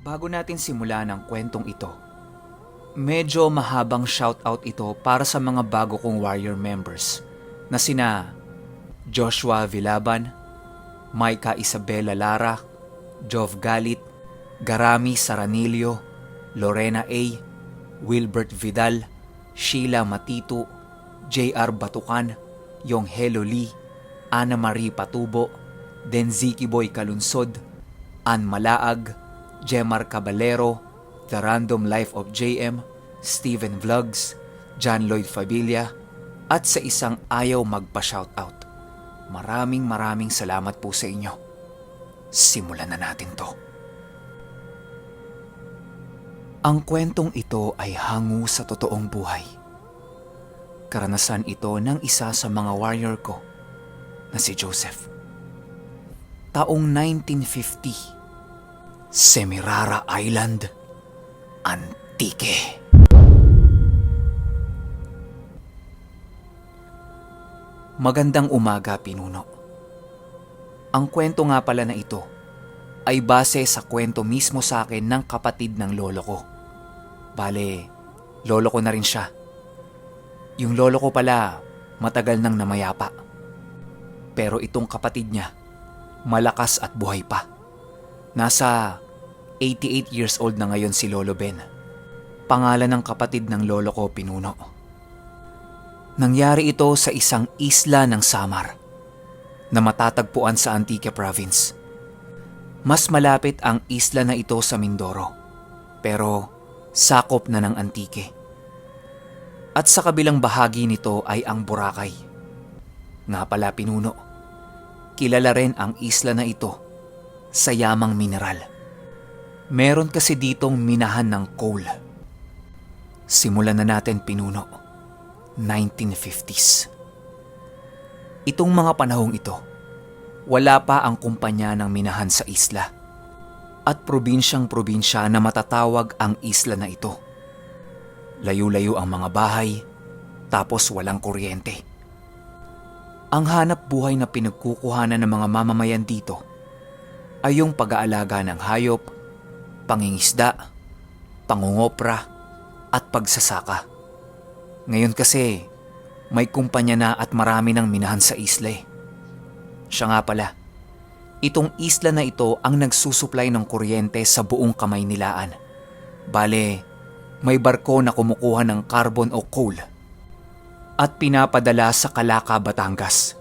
Bago natin simulan ang kwentong ito, medyo mahabang shoutout ito para sa mga bago kong Warrior members na sina Joshua Vilaban, Maika Isabela Lara, Jov Galit, Garami Saranilio, Lorena A, Wilbert Vidal, Sheila Matito, J.R. Batukan, Yonghelo Lee, Ana Marie Patubo, Denziki Boy Kalunsod, Ann Malaag, Jemar Caballero, The Random Life of JM, Steven Vlogs, John Lloyd Fabilia, at sa isang ayaw magpa-shoutout. Maraming salamat po sa inyo. Simulan na natin to. Ang kwentong ito ay hango sa totoong buhay. Karanasan ito ng isa sa mga warrior ko na si Joseph. Taong 1950, Semirara Island, Antique. Magandang umaga, Pinuno. Ang kwento nga pala na ito ay base sa kwento mismo sa akin ng kapatid ng lolo ko. Bale, lolo ko na rin siya. Yung lolo ko pala matagal nang namayapa. Pero itong kapatid niya, malakas at buhay pa. Nasa 88 years old na ngayon si Lolo Ben. Pangalan ng kapatid ng lolo ko, Pinuno. Nangyari ito sa isang isla ng Samar na matatagpuan sa Antique Province. Mas malapit ang isla na ito sa Mindoro, pero sakop na ng Antique. At sa kabilang bahagi nito ay ang Boracay. Nga pala, Pinuno, kilala rin ang isla na ito sa yamang mineral. Meron kasi ditong minahan ng coal. Simulan na natin, Pinuno. 1950s. Itong mga panahong ito, wala pa ang kumpanya ng minahan sa isla. At probinsyang-probinsya na matatawag ang isla na ito. Layo-layo ang mga bahay, tapos walang kuryente. Ang hanap buhay na pinagkukuhanan ng mga mamamayan dito ay yung pag-aalaga ng hayop, pangingisda, pangungopra, at pagsasaka. Ngayon kasi, may kumpanya na at marami ng minahan sa isla eh. Siya nga pala, itong isla na ito ang nagsusuplay ng kuryente sa buong Kamaynilaan. Bale, may barko na kumukuha ng carbon o coal at pinapadala sa Calaca, Batangas,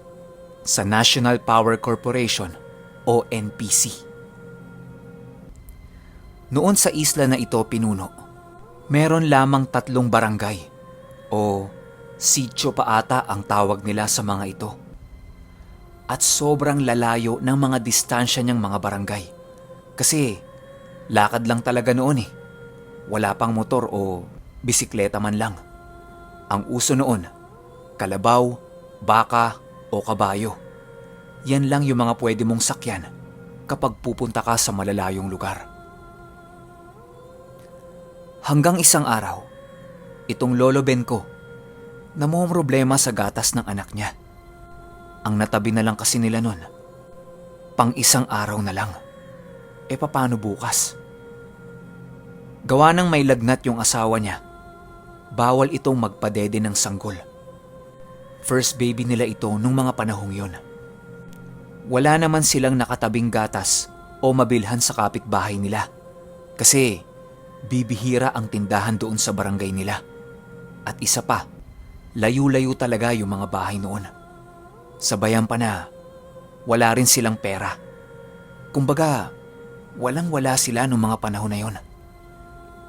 sa National Power Corporation o NPC. Noon sa isla na ito, Pinuno, meron lamang 3 barangay o sitio pa ata ang tawag nila sa mga ito. At sobrang lalayo ng mga distansya niyang mga barangay. Kasi lakad lang talaga noon eh. Wala pang motor o bisikleta man lang. Ang uso noon, kalabaw, baka o kabayo. Yan lang yung mga pwede mong sakyan kapag pupunta ka sa malalayong lugar. Hanggang isang araw, itong Lolo Ben ko namomroblema sa gatas ng anak niya. Ang natabi na lang kasi nila nun, pang isang araw na lang. E paano bukas? Gawa ng may lagnat yung asawa niya, bawal itong magpadede ng sanggol. First baby nila ito nung mga panahong yun. Wala naman silang nakatabing gatas o mabilhan sa kapitbahay nila kasi bibihira ang tindahan doon sa barangay nila. At isa pa, layo-layo talaga yung mga bahay noon. Sabayan pa na, wala rin silang pera. Kumbaga, walang-wala sila nung mga panahon na yon.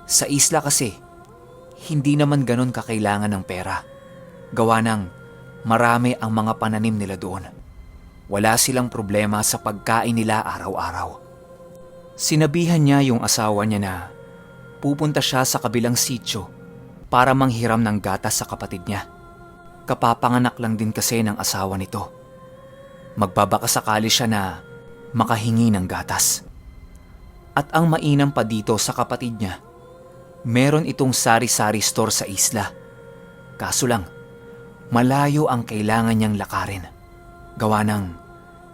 Sa isla kasi, hindi naman ganon kakailangan ng pera. Gawa ng marami ang mga pananim nila doon. Wala silang problema sa pagkain nila araw-araw. Sinabihan niya yung asawa niya na pupunta siya sa kabilang sitio para manghiram ng gatas sa kapatid niya. Kapapanganak lang din kasi ng asawa nito. Magbabakasakali siya na makahingi ng gatas. At ang mainam pa dito sa kapatid niya, meron itong sari-sari store sa isla. Kaso lang, malayo ang kailangan niyang lakarin. Gawa ng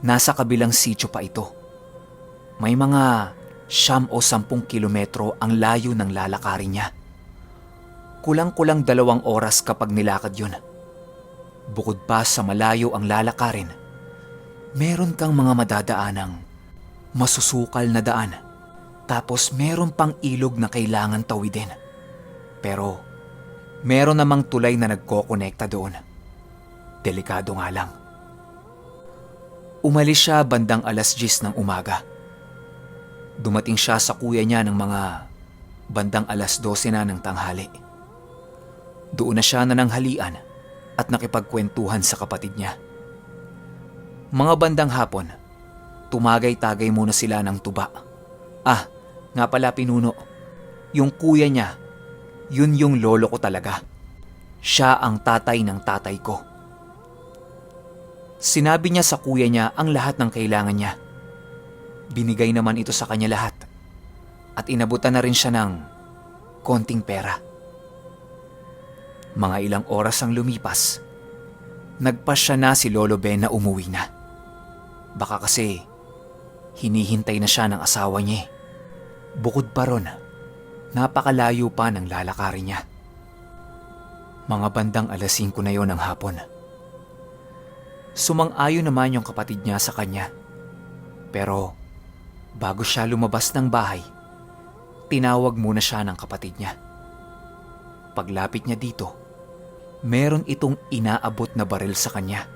nasa kabilang sitio pa ito. May mga 9 o 10 kilometro ang layo ng lalakarin niya. Kulang-kulang 2 oras kapag nilakad yun. Bukod pa sa malayo ang lalakarin, meron kang mga madadaanang masusukal na daan. Tapos meron pang ilog na kailangan tawidin. Pero meron namang tulay na nagkokonekta doon. Delikado nga lang. Umalis siya bandang 10:00 ng umaga. Dumating siya sa kuya niya ng mga bandang 12:00 na ng tanghali. Doon na siya nananghalian at nakipagkwentuhan sa kapatid niya. Mga bandang hapon, tumagay-tagay muna sila ng tuba. Nga pala Pinuno, yung kuya niya, yun yung lolo ko talaga. Siya ang tatay ng tatay ko. Sinabi niya sa kuya niya ang lahat ng kailangan niya. Binigay naman ito sa kanya lahat. At inabutan na rin siya ng konting pera. Mga ilang oras ang lumipas. Nagpasya na si Lolo Ben na umuwi na. Baka kasi hinihintay na siya ng asawa niya. Bukod pa ron, napakalayo pa ng lalakarin niya. Mga bandang 5:00 na yon ng hapon. Sumang-ayon naman yung kapatid niya sa kanya. Pero bago siya lumabas ng bahay, tinawag muna siya ng kapatid niya. Paglapit niya dito, meron itong inaabot na baril sa kanya.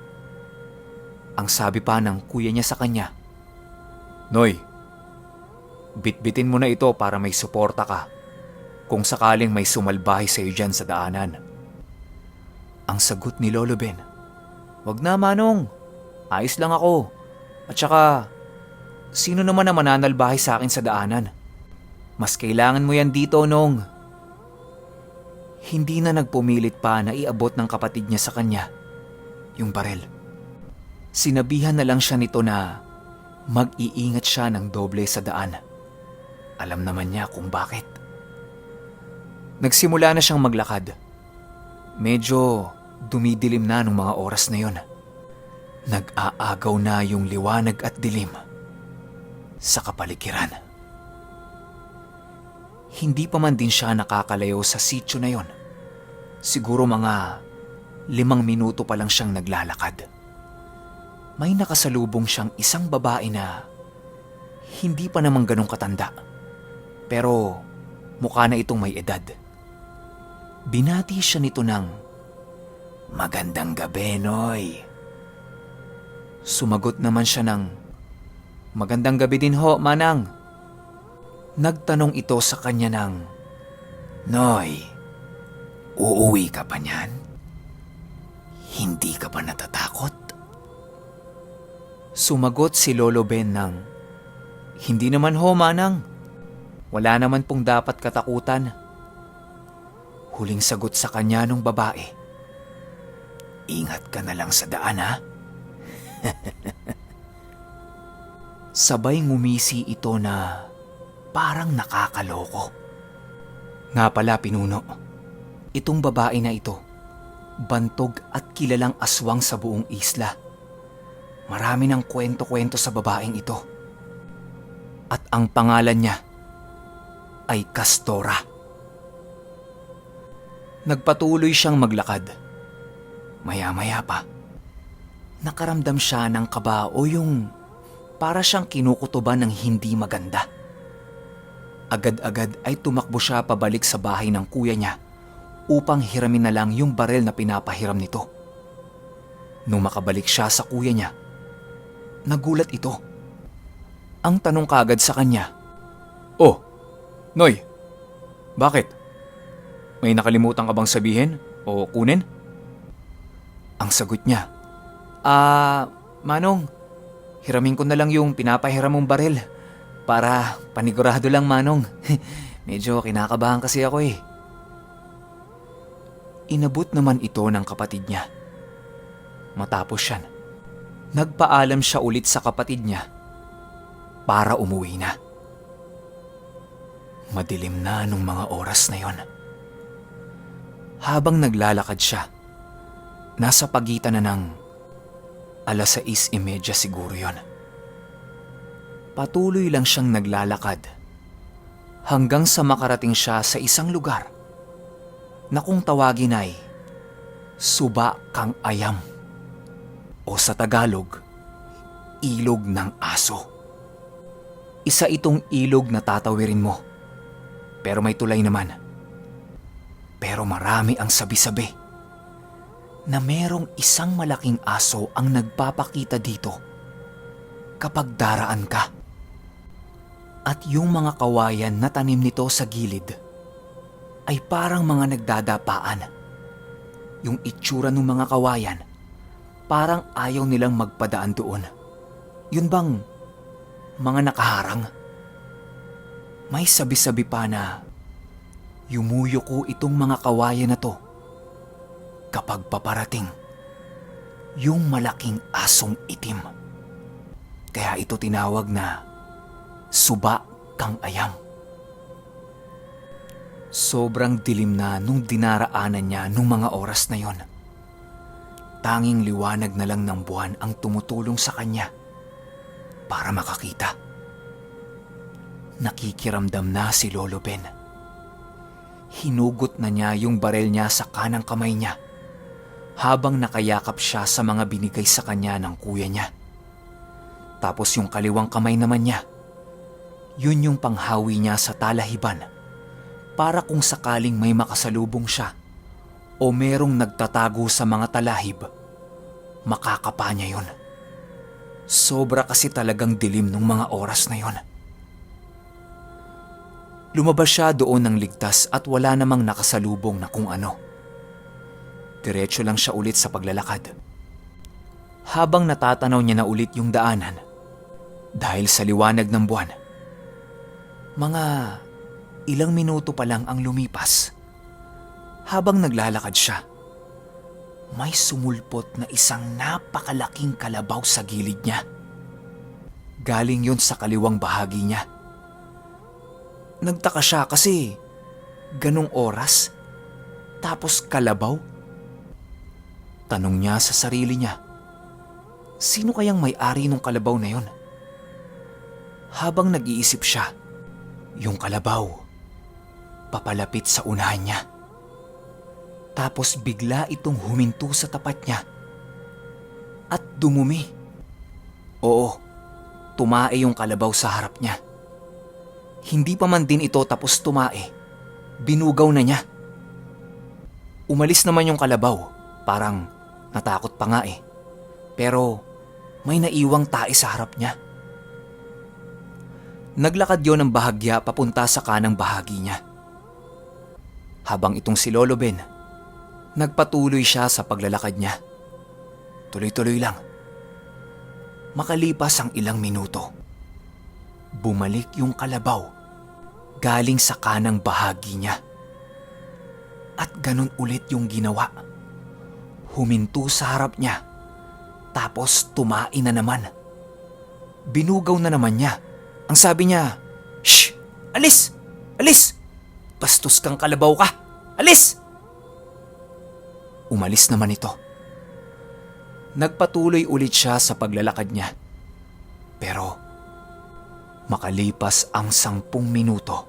Ang sabi pa ng kuya niya sa kanya, "Noy, bitbitin mo na ito para may suporta ka kung sakaling may sumalbahay sa iyo dyan sa daanan." Ang sagot ni Lolo Ben, "Wag na Manong, ayos lang ako. At saka, sino naman na mananalbahay sa akin sa daanan? Mas kailangan mo yan dito, Nong." Hindi na nagpumilit pa na iabot ng kapatid niya sa kanya yung barel. Sinabihan na lang siya nito na mag-iingat siya ng doble sa daan. Alam naman niya kung bakit. Nagsimula na siyang maglakad. Medyo dumidilim na nung mga oras na yon. Nag-aagaw na yung liwanag at dilim sa kapaligiran. Hindi pa man din siya nakakalayo sa sitio na yon. Siguro mga 5 minuto pa lang siyang naglalakad. May nakasalubong siyang isang babae na hindi pa naman ganong katanda. Pero mukha na itong may edad. Binati siya nito ng, "Magandang gabi, Noy." Sumagot naman siya ng, "Magandang gabi din ho, Manang." Nagtanong ito sa kanya ng, "Noy, uuwi ka pa niyan? Hindi ka ba natatakot?" Sumagot si Lolo Ben ng, "Hindi naman ho, Manang. Wala naman pong dapat katakutan." Huling sagot sa kanya nung babae, "Ingat ka na lang sa daan, ha?" Sabay ngumisi ito na parang nakakaloko. Nga pala Pinuno, itong babae na ito, bantog at kilalang aswang sa buong isla. Marami ng kwento-kwento sa babaeng ito. At ang pangalan niya ay Castora. Nagpatuloy siyang maglakad. Maya-maya pa, nakaramdam siya ng kaba o yung para siyang kinukutuban ng hindi maganda. Agad-agad ay tumakbo siya pabalik sa bahay ng kuya niya upang hiramin na lang yung barel na pinapahiram nito. Nung makabalik siya sa kuya niya, nagulat ito. Ang tanong kagad sa kanya, "Oh, Noy, bakit? May nakalimutan ka bang sabihin o kunin?" Ang sagot niya, Manong, hiramin ko na lang yung pinapahiram mong baril. Para panigurado lang, Manong. Medyo kinakabahan kasi ako eh." Inabot naman ito ng kapatid niya. Matapos yan, nagpaalam siya ulit sa kapatid niya para umuwi na. Madilim na nung mga oras na yon. Habang naglalakad siya, nasa pagitan na ng 6:30 siguro yon. Patuloy lang siyang naglalakad Hanggang sa makarating siya sa isang lugar na kung tawagin ay Suba Kang Ayam o sa Tagalog, Ilog ng Aso. Isa itong ilog na tatawirin mo, pero may tulay naman. Pero marami ang sabi-sabi na merong isang malaking aso ang nagpapakita dito kapag daraan ka. At yung mga kawayan na tanim nito sa gilid ay parang mga nagdadapaan. Yung itsura ng mga kawayan, parang ayaw nilang magpadaan doon. Yun bang mga nakaharang? May sabi-sabi pa na yumuyuko itong mga kawayan na to kapag paparating yung malaking asong itim. Kaya ito tinawag na Suba Kang Ayam. Sobrang dilim na nung dinaraanan niya nung mga oras na yon. Tanging liwanag na lang ng buwan ang tumutulong sa kanya para makakita. Nakikiramdam na si Lolo Ben. Hinugot na niya yung barel niya sa kanang kamay niya habang nakayakap siya sa mga binigay sa kanya ng kuya niya. Tapos yung kaliwang kamay naman niya, yun yung panghawi niya sa talahiban para kung sakaling may makasalubong siya o merong nagtatago sa mga talahib, makakapa niya yun. Sobra kasi talagang dilim nung mga oras na yon. Lumabas siya doon ng ligtas at wala namang nakasalubong na kung ano. Diretso lang siya ulit sa paglalakad. Habang natatanaw niya na ulit yung daanan, dahil sa liwanag ng buwan, mga ilang minuto pa lang ang lumipas. Habang naglalakad siya, may sumulpot na isang napakalaking kalabaw sa gilid niya. Galing yon sa kaliwang bahagi niya. Nagtaka siya kasi ganong oras, tapos kalabaw. Tanong niya sa sarili niya, sino kayang may-ari ng kalabaw na yon? Habang nag-iisip siya, yung kalabaw papalapit sa unahan niya. Tapos bigla itong huminto sa tapat niya at dumumi. Oo, tumae yung kalabaw sa harap niya. Hindi pa man din ito tapos tumae, binugaw na niya. Umalis naman yung kalabaw, parang natakot pa nga eh. Pero may naiwang tae sa harap niya. Naglakad yon ng bahagya papunta sa kanang bahagi niya. Habang itong si Lolo Ben, nagpatuloy siya sa paglalakad niya. Tuloy-tuloy lang. Makalipas ang ilang minuto, bumalik yung kalabaw galing sa kanang bahagi niya. At ganun ulit yung ginawa. Huminto sa harap niya, tapos tumae na naman. Binugaw na naman niya. Ang sabi niya, "Shh! Alis! Alis! Bastos kang kalabaw ka! Alis!" Umalis naman ito. Nagpatuloy ulit siya sa paglalakad niya. Pero makalipas ang 10 minuto,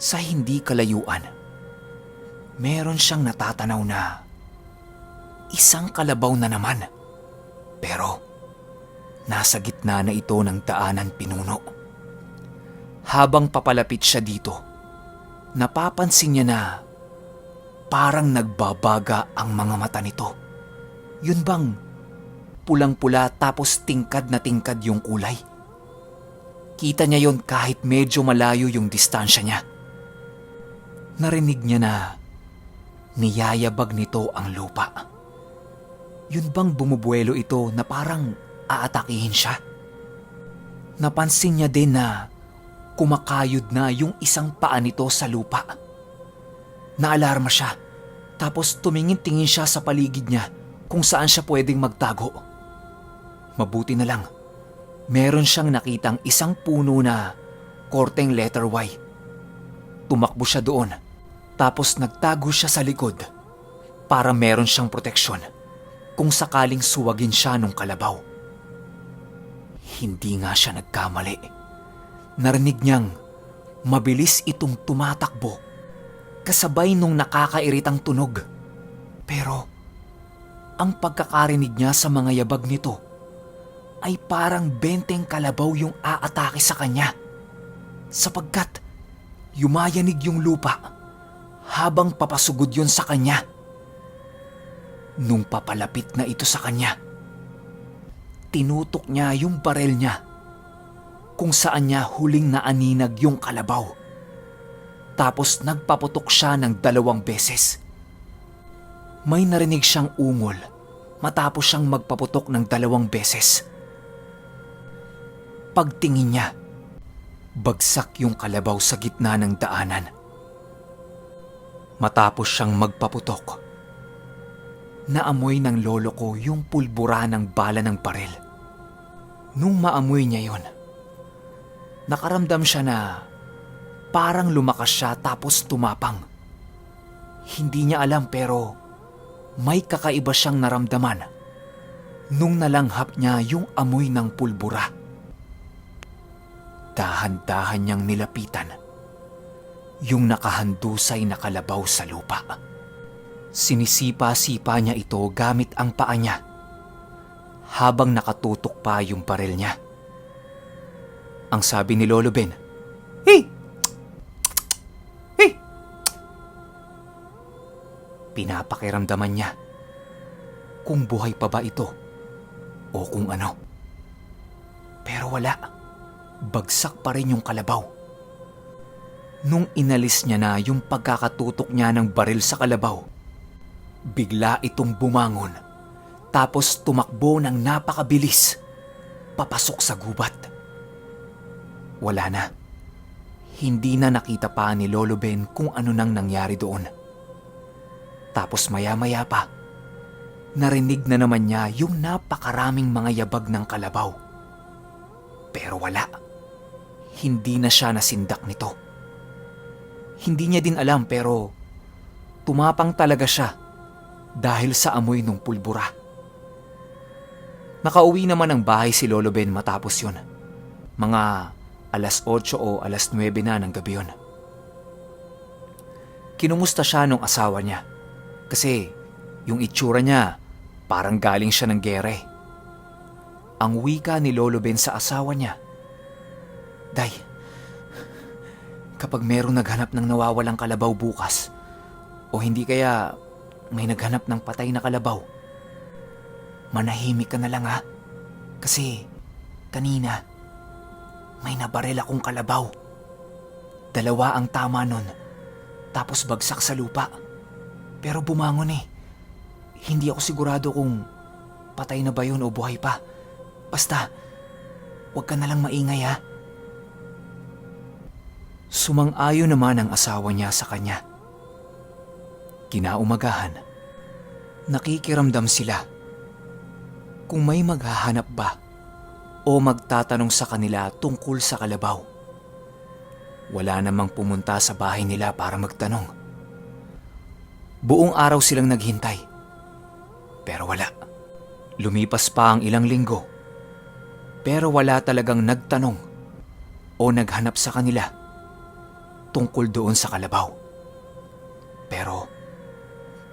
sa hindi kalayuan, meron siyang natatanaw na isang kalabaw na naman. Pero nasa gitna na ito ng daanan pinuno. Habang papalapit siya dito, napapansin niya na parang nagbabaga ang mga mata nito. Yun bang pulang-pula tapos tingkad na tingkad yung kulay? Kita niya yon kahit medyo malayo yung distansya niya. Narinig niya na niyayabag nito ang lupa. Yun bang bumubuelo ito na parang aatakihin siya? Napansin niya din na kumakayod na yung isang paa nito sa lupa. Naalarma siya, tapos tumingin-tingin siya sa paligid niya kung saan siya pwedeng magtago. Mabuti na lang, meron siyang nakitang isang puno na korteng letter Y. Tumakbo siya doon, tapos nagtago siya sa likod para meron siyang proteksyon kung sakaling suwagin siya nung kalabaw. Hindi nga siya nagkamali. Narinig niyang Mabilis itong tumatakbo, kasabay nung nakakairitang tunog. Pero ang pagkakarinig niya sa mga yabag nito ay parang 20 kalabaw yung aatake sa kanya, sapagkat yumayanig yung lupa habang papasugod yun sa kanya. Nung papalapit na ito sa kanya, tinutok niya yung barel niya kung saan niya huling naaninag yung kalabaw. Tapos nagpaputok siya ng 2 beses. May narinig siyang ungol matapos siyang magpaputok ng 2 beses. Pagtingin niya, bagsak yung kalabaw sa gitna ng daanan. Matapos siyang magpaputok, naamoy ng lolo ko yung pulbura ng bala ng baril. Nung maamoy niya yon, nakaramdam siya na parang lumakas siya tapos tumapang. Hindi niya alam pero may kakaiba siyang naramdaman nung nalanghap niya yung amoy ng pulbura. Dahan-dahan niyang nilapitan yung nakahandusay na kalabaw sa lupa. Sinisipa-sipa niya ito gamit ang paa niya habang nakatutok pa yung baril niya. Ang sabi ni Lolo Ben, "Hey! Hey!" Pinapakiramdaman niya kung buhay pa ba ito o kung ano. Pero wala. Bagsak pa rin yung kalabaw. Nung inalis niya na yung pagkakatutok niya ng baril sa kalabaw, bigla itong bumangon tapos tumakbo ng napakabilis papasok sa gubat. Wala na. Hindi na nakita pa ni Lolo Ben kung ano nang nangyari doon. Tapos maya-maya pa, narinig na naman niya yung napakaraming mga yabag ng kalabaw. Pero wala. Hindi na siya nasindak nito. Hindi niya din alam pero tumapang talaga siya dahil sa amoy ng pulbura. Nakauwi naman ng bahay si Lolo Ben matapos yun. Mga 8:00 o 9:00 na ng gabi yun. Kinumusta siya nung asawa niya kasi yung itsura niya parang galing siya ng gere. Ang wika ni Lolo Ben sa asawa niya, "Day, kapag merong naghanap ng nawawalang kalabaw bukas, o hindi kaya may naghanap ng patay na kalabaw, manahimik ka na lang ha. Kasi kanina, may nabaril akong kalabaw. 2 ang tama nun, tapos bagsak sa lupa. Pero bumangon eh. Hindi ako sigurado kung patay na ba yun o buhay pa. Basta, huwag ka na lang maingay ha." Sumang-ayon naman ang asawa niya sa kanya. Kinaumagahan, nakikiramdam sila kung may maghahanap ba o magtatanong sa kanila tungkol sa kalabaw. Wala namang pumunta sa bahay nila para magtanong. Buong araw silang naghintay. Pero wala. Lumipas pa ang ilang linggo. Pero wala talagang nagtanong o naghanap sa kanila tungkol doon sa kalabaw. Pero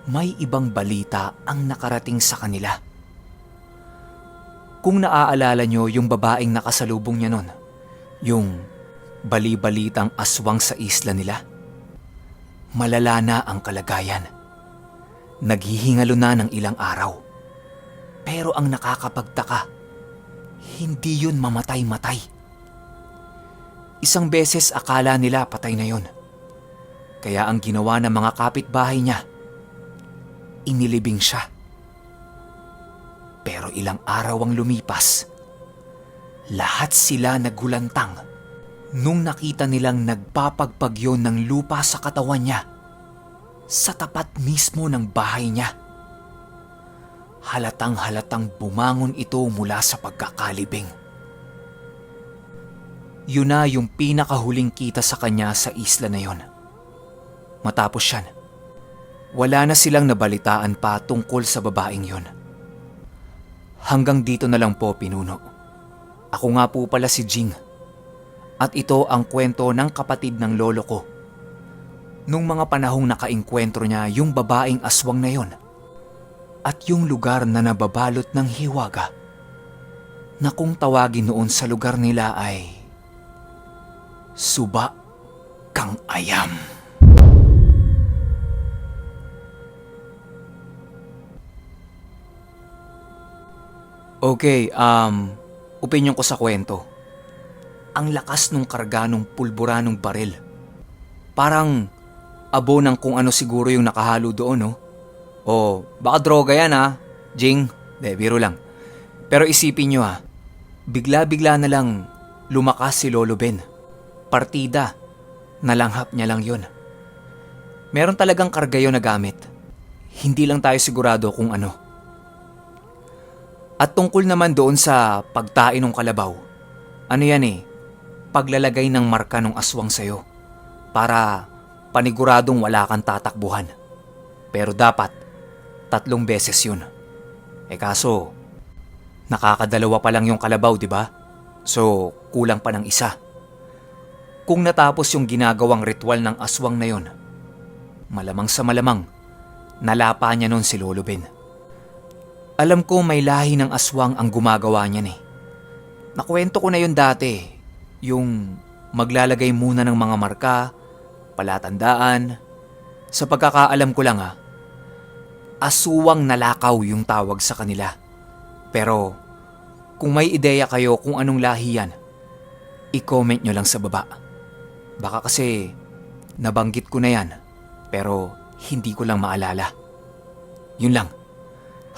may ibang balita ang nakarating sa kanila. Kung naaalala nyo yung babaeng nakasalubong niya nun, yung bali-balitang aswang sa isla nila, malala na ang kalagayan. Naghihingalo na ng ilang araw. Pero ang nakakapagtaka, hindi yun mamatay-matay. Isang beses akala nila patay na yun. Kaya ang ginawa ng mga kapitbahay niya, inilibing siya. Pero ilang araw ang lumipas, lahat sila nagulantang nung nakita nilang nagpapagpagyo ng lupa sa katawan niya sa tapat mismo ng bahay niya. Halatang-halatang bumangon ito mula sa pagkakalibing. Yun na yung pinakahuling kita sa kanya sa isla na yon. Matapos yan, wala na silang nabalitaan pa tungkol sa babaeng yon. Hanggang dito na lang po, pinuno. Ako nga po pala si Jing. At ito ang kwento ng kapatid ng lolo ko. Nung mga panahong nakaengkwentro niya yung babaeng aswang na yon at yung lugar na nababalot ng hiwaga na kung tawagin noon sa lugar nila ay Suba Kang Ayam. Okay, opinyon ko sa kwento. Ang lakas nung karga nung pulbura nung baril. Parang abo ng kung ano siguro yung nakahalo doon, no? O baka droga yan ha, Jing. De, biro lang. Pero isipin nyo ha, bigla-bigla na lang lumakas si Lolo Ben. Partida, nalanghap niya lang yun. Meron talagang karga yun na gamit. Hindi lang tayo sigurado kung ano. At tungkol naman doon sa pagtain ng kalabaw, ano yan paglalagay ng marka ng aswang sa'yo para paniguradong wala kang tatakbuhan. Pero dapat 3 beses yun. Kaso, nakakadalawa pa lang yung kalabaw, di ba? So, kulang pa ng isa. Kung natapos yung ginagawang ritual ng aswang na yon, malamang sa malamang, nalapa niya nun si Lolo Ben. Alam ko may lahi ng aswang ang gumagawa niyan Nakwento ko na yun dati, yung maglalagay muna ng mga marka, palatandaan. Sa pagkakaalam ko lang aswang nalakaw yung tawag sa kanila. Pero kung may ideya kayo kung anong lahi yan, i-comment nyo lang sa baba. Baka kasi nabanggit ko na yan, pero hindi ko lang maalala. Yun lang.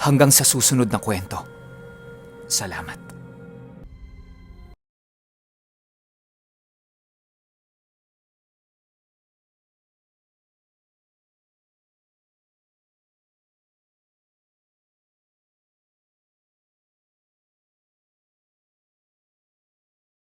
Hanggang sa susunod na kwento. Salamat.